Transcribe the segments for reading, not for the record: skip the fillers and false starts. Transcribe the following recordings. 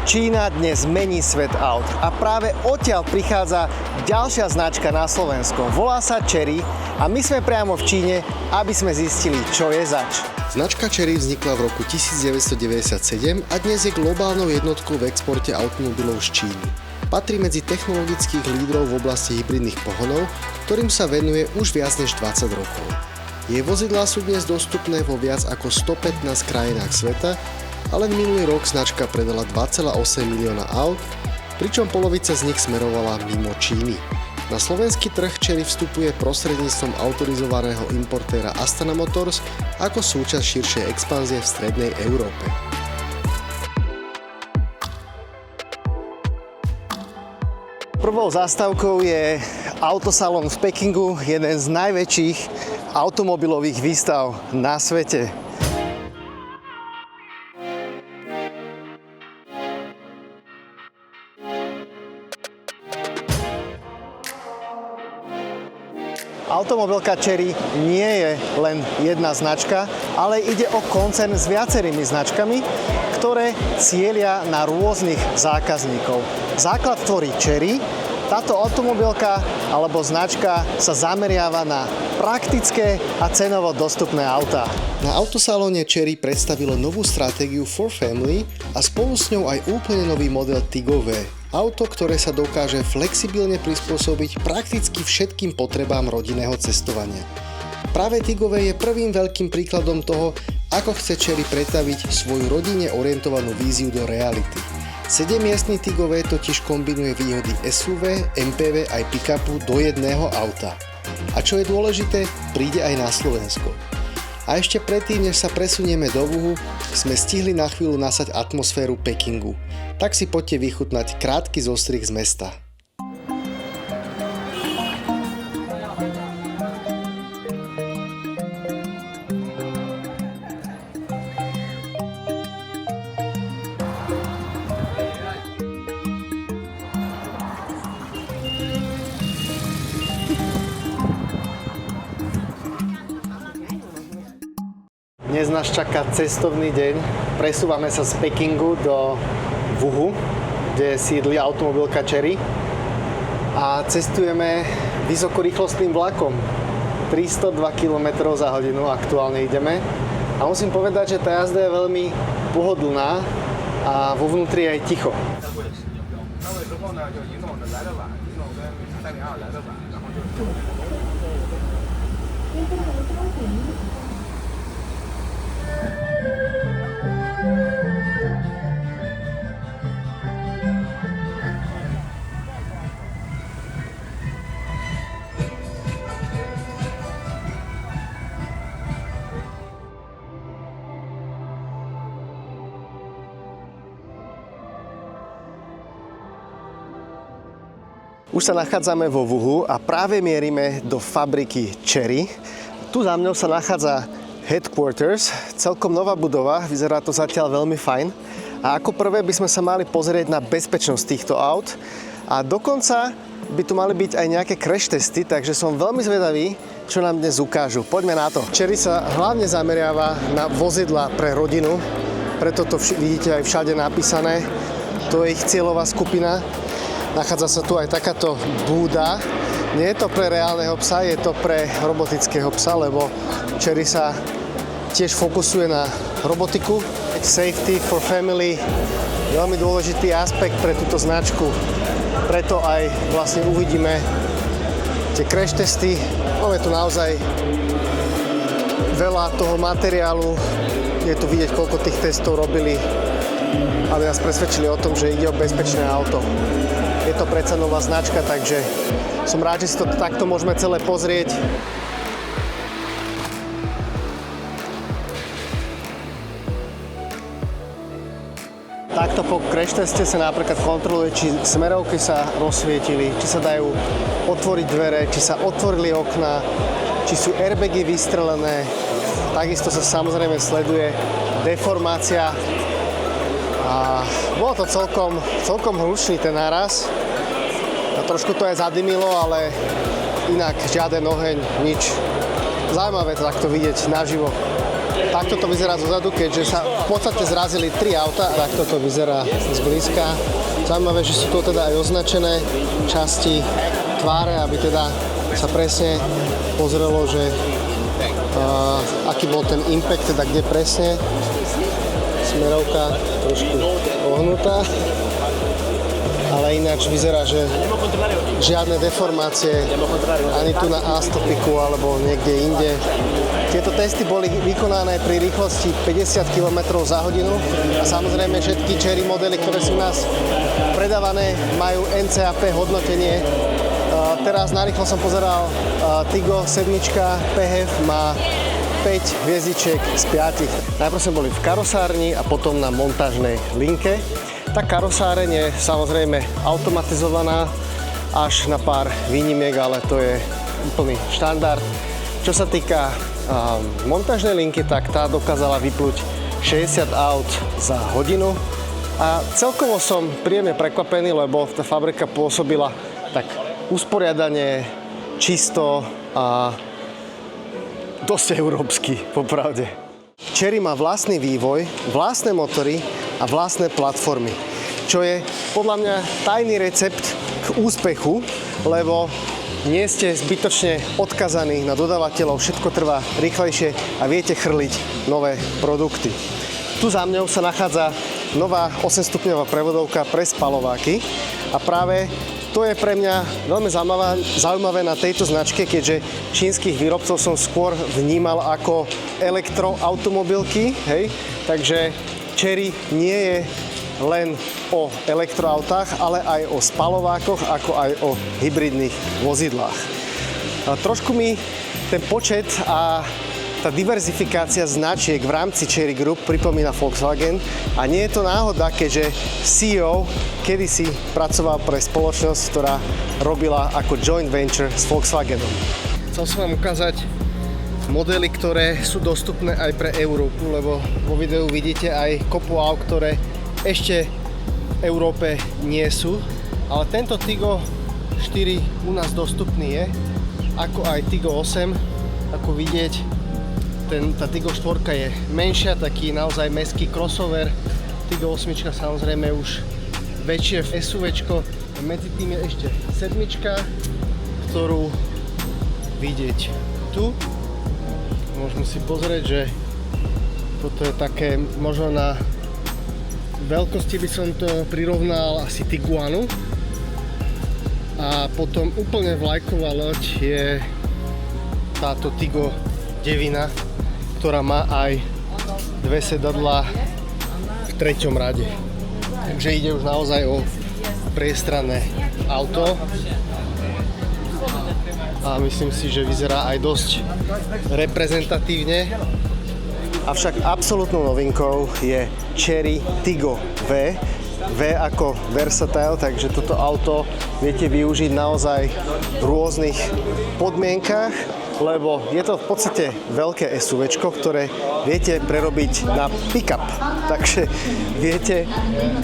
Čína dnes mení svet aut a práve odtiaľ prichádza ďalšia značka na Slovensko. Volá sa Chery a my sme priamo v Číne, aby sme zistili, čo je zač. Značka Chery vznikla v roku 1997 a dnes je globálnou jednotkou v exporte automobilov z Číny. Patrí medzi technologických lídrov v oblasti hybridných pohonov, ktorým sa venuje už viac než 20 rokov. Jej vozidlá sú dnes dostupné vo viac ako 115 krajinách sveta, ale minulý rok značka predala 2,8 milióna aut, pričom polovica z nich smerovala mimo Číny. Na slovenský trh Chery vstupuje prostredníctvom autorizovaného importéra Astana Motors ako súčasť širšej expanzie v strednej Európe. Prvou zastávkou je autosalón v Pekingu, jeden z najväčších automobilových výstav na svete. Automobilka Chery nie je len jedna značka, ale ide o koncern s viacerými značkami, ktoré cieľia na rôznych zákazníkov. Základ tvorí Chery. Táto automobilka alebo značka sa zameriava na praktické a cenovo dostupné autá. Na autosalóne Chery predstavilo novú stratégiu for Family a spolu s ňou aj úplne nový model Tiggo V. Auto, ktoré sa dokáže flexibilne prispôsobiť prakticky všetkým potrebám rodinného cestovania. Práve Tiggo V je prvým veľkým príkladom toho, ako chce Chery pretaviť svoju rodine orientovanú víziu do reality. 7-miestny Tiggo V totiž kombinuje výhody SUV, MPV aj pick-upu do jedného auta. A čo je dôležité, príde aj na Slovensko. A ešte predtým, než sa presunieme do Wuhu, sme stihli na chvíľu nasať atmosféru Pekingu. Tak si poďte vychutnať krátky zostrih z mesta. Dnes nás čaká cestovný deň. Presúvame sa z Pekingu do Wuhu, kde sídli automobilka Chery. A cestujeme vysokorýchlostným vlakom. 302 km za hodinu aktuálne ideme. A musím povedať, že tá jazda je veľmi pohodlná a vo vnútri je aj ticho. Už sa nachádzame vo Wuhu a práve mierime do fabriky Chery. Tu za mňou sa nachádza headquarters, celkom nová budova, vyzerá to zatiaľ veľmi fajn. A ako prvé by sme sa mali pozrieť na bezpečnosť týchto aut a dokonca by tu mali byť aj nejaké crash testy, takže som veľmi zvedavý, čo nám dnes ukážu. Poďme na to. Chery sa hlavne zameriava na vozidlá pre rodinu, preto to vidíte aj všade napísané. To je ich cieľová skupina. Nachádza sa tu aj takáto búda. Nie je to pre reálneho psa, je to pre robotického psa, lebo Chery sa tiež fokusuje na robotiku. Safety for family, veľmi dôležitý aspekt pre túto značku. Preto aj vlastne uvidíme tie crash testy. Máme tu naozaj veľa toho materiálu. Je tu vidieť, koľko tých testov robili, aby nás presvedčili o tom, že ide o bezpečné auto. Je to predsa nová značka, takže som rád, že si to takto môžeme celé pozrieť. Takto po crash teste sa napríklad kontroluje, či smerovky sa rozsvietili, či sa dajú otvoriť dvere, či sa otvorili okná, či sú airbagy vystrelené. Takisto sa samozrejme sleduje deformácia. A bolo to celkom hlučný ten náraz. A trošku to aj zadymilo, ale inak žiaden oheň, nič. Zaujímavé to takto vidieť naživo. Takto to vyzerá zozadu, keďže sa v podstate zrazili 3 auta. Takto to vyzerá zblízka. Zaujímavé, že sú to teda aj označené časti tváre, aby teda sa presne pozrelo, že aký bol ten impact, teda kde presne. Smerovka trošku ohnutá, ale ináč vyzerá, že žiadne deformácie ani tu na A-stopiku alebo niekde inde. Tieto testy boli vykonané pri rýchlosti 50 km za hodinu a samozrejme všetky Chery modely, ktoré sú u nás predávané, majú NCAP hodnotenie. Teraz narýchlo som pozeral Tigo 7 PHEV má 5 hviezdičiek z 5. Najprv sme boli v karosárni a potom na montážnej linke. Tá karosáreň je samozrejme automatizovaná až na pár výnimiek, ale to je úplný štandard. Čo sa týka montážnej linky, tak tá dokázala vypluť 60 aut za hodinu a celkovo som príjemne prekvapený, lebo tá fabrika pôsobila tak usporiadane, čisto a dosť európsky, popravde. Chery má vlastný vývoj, vlastné motory a vlastné platformy, čo je podľa mňa tajný recept k úspechu, lebo nie ste zbytočne odkazaní na dodávateľov, všetko trvá rýchlejšie a viete chrliť nové produkty. Tu za mňou sa nachádza nová 8-stupňová prevodovka pre spalováky a práve to je pre mňa veľmi zaujímavé na tejto značke, keďže čínskych výrobcov som skôr vnímal ako elektroautomobilky, hej? Takže Chery nie je len o elektroautách, ale aj o spalovákoch, ako aj o hybridných vozidlách. Trošku mi ten počet a tá diverzifikácia značiek v rámci Chery Group pripomína Volkswagen a nie je to náhoda, keďže CEO kedysi pracoval pre spoločnosť, ktorá robila ako joint venture s Volkswagenom. Chcel som vám ukázať modely, ktoré sú dostupné aj pre Európu, lebo vo videu vidíte aj kopu aut, ktoré ešte v Európe nie sú, ale tento Tigo 4 u nás dostupný je, ako aj Tigo 8, ako vidieť. Tá Tigo 4 je menšia, taký naozaj mestský crossover. Tigo 8 samozrejme už väčšie SUVčko. Medzi tým je ešte 7, ktorú vidieť tu. Môžeme si pozrieť, že toto je také, možno na veľkosti by som to prirovnal asi Tiguanu. A potom úplne vlajková loď je táto Tigo 9, ktorá má aj dve sedadlá v 3. rade. Takže ide už naozaj o priestranné auto a myslím si, že vyzerá aj dosť reprezentatívne. Avšak absolútnou novinkou je Chery Tigo V. V ako versatile, takže toto auto viete využiť naozaj v rôznych podmienkach, lebo je to v podstate veľké SUVčko, ktoré viete prerobiť na pick-up. Takže viete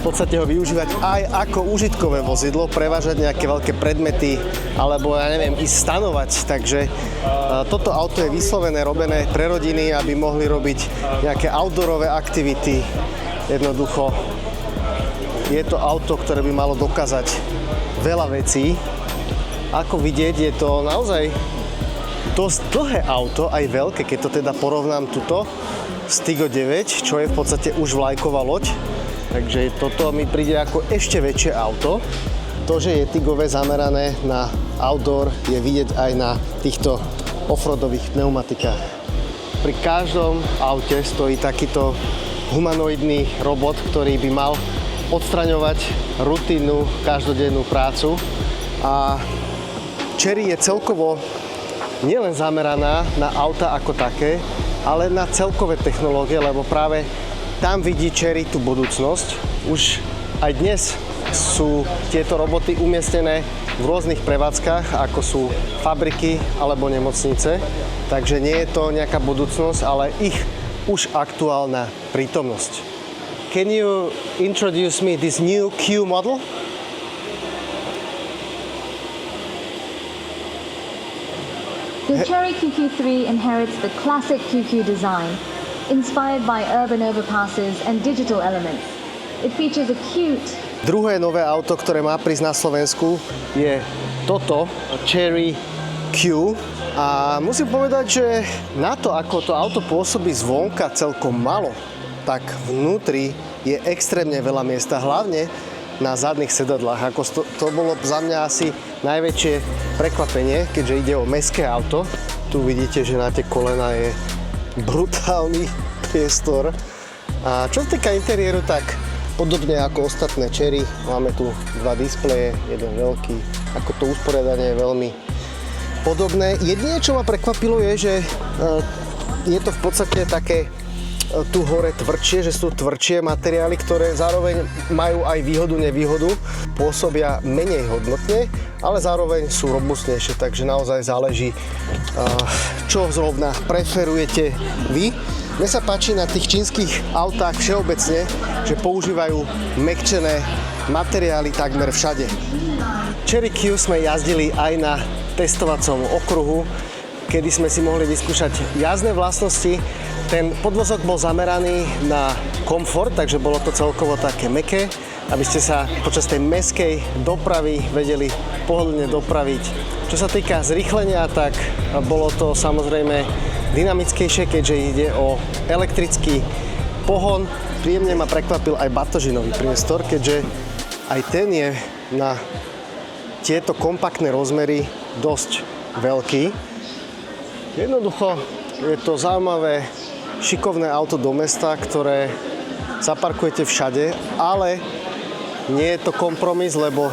v podstate ho využívať aj ako užitkové vozidlo, prevážať nejaké veľké predmety, alebo ja neviem, ísť stanovať. Takže toto auto je vyslovené, robené pre rodiny, aby mohli robiť nejaké outdoorové aktivity. Jednoducho je to auto, ktoré by malo dokázať veľa vecí. Ako vidieť, je to naozaj dosť dlhé auto, aj veľké, keď to teda porovnám tuto s Tigo 9, čo je v podstate už vlajková loď. Takže toto mi príde ako ešte väčšie auto. To, že je Tigové zamerané na outdoor, je vidieť aj na týchto offroadových pneumatikách. Pri každom aute stojí takýto humanoidný robot, ktorý by mal odstraňovať rutinnú, každodennú prácu. A Chery je celkovo nielen zameraná na auta ako také, ale na celkové technológie, lebo práve tam vidí Chery tú budúcnosť. Už aj dnes sú tieto roboty umiestnené v rôznych prevádzkach, ako sú fabriky alebo nemocnice. Takže nie je to nejaká budúcnosť, ale ich už aktuálna prítomnosť. Can you introduce me this new Q model? The Chery QQ3 inherits the classic QQ design, inspired by urban overpasses and digital elements. It features a cute... Druhé nové auto, ktoré má prísť na Slovensku, je toto, Chery Q. A musím povedať, že na to, ako to auto pôsobí zvonka celkom malo, tak vnútri je extrémne veľa miesta, hlavne na zadných sedadlách. To bolo za mňa asi najväčšie prekvapenie, keďže ide o mestské auto. Tu vidíte, že na tie kolena je brutálny priestor. A čo sa týka interiéru, tak podobne ako ostatné Chery, máme tu dva displeje, jeden veľký, ako to usporiadanie je veľmi podobné. Jedine, čo ma prekvapilo, je, že je to v podstate také tu hore tvrdšie, že sú tvrdšie materiály, ktoré zároveň majú aj výhodu, nevýhodu, pôsobia menej hodnotne, ale zároveň sú robustnejšie, takže naozaj záleží, čo zrovna preferujete vy. Mne sa páči na tých čínskych autách všeobecne, že používajú mäkčené materiály takmer všade. Chery Q sme jazdili aj na testovacom okruhu, kedy sme si mohli vyskúšať jazdné vlastnosti. Ten podvozok bol zameraný na komfort, takže bolo to celkovo také mäkké, aby ste sa počas tej mestskej dopravy vedeli pohodlne dopraviť. Čo sa týka zrýchlenia, tak bolo to samozrejme dynamickejšie, keďže ide o elektrický pohon. Príjemne ma prekvapil aj batožinový priestor, keďže aj ten je na tieto kompaktné rozmery dosť veľký. Jednoducho je to zaujímavé, šikovné auto do mesta, ktoré zaparkujete všade, ale nie je to kompromis, lebo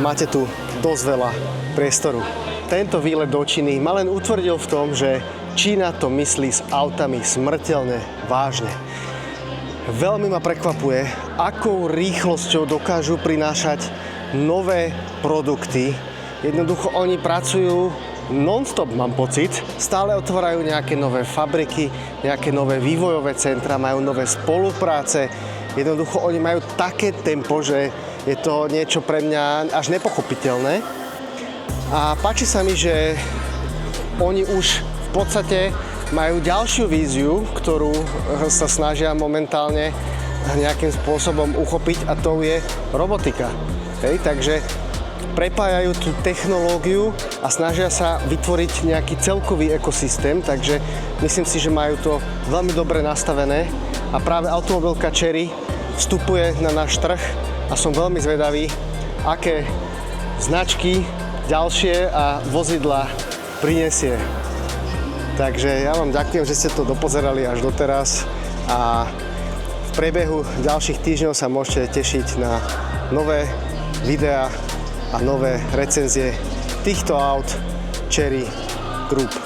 máte tu dosť veľa priestoru. Tento výlet do Číny ma len utvrdil v tom, že Čína to myslí s autami smrteľne vážne. Veľmi ma prekvapuje, akou rýchlosťou dokážu prinášať nové produkty. Jednoducho oni pracujú non-stop, mám pocit. Stále otvárajú nejaké nové fabriky, nejaké nové vývojové centra, majú nové spolupráce. Jednoducho oni majú také tempo, že je to niečo pre mňa až nepochopiteľné. A páči sa mi, že oni už v podstate majú ďalšiu víziu, ktorú sa snažia momentálne nejakým spôsobom uchopiť, a to je robotika. Hej, takže prepájajú tú technológiu a snažia sa vytvoriť nejaký celkový ekosystém, takže myslím si, že majú to veľmi dobre nastavené a práve automobilka Chery vstupuje na náš trh a som veľmi zvedavý, aké značky ďalšie a vozidla prinesie. Takže ja vám ďakujem, že ste to dopozerali až doteraz a v priebehu ďalších týždňov sa môžete tešiť na nové videá a nové recenzie týchto aut Chery Group.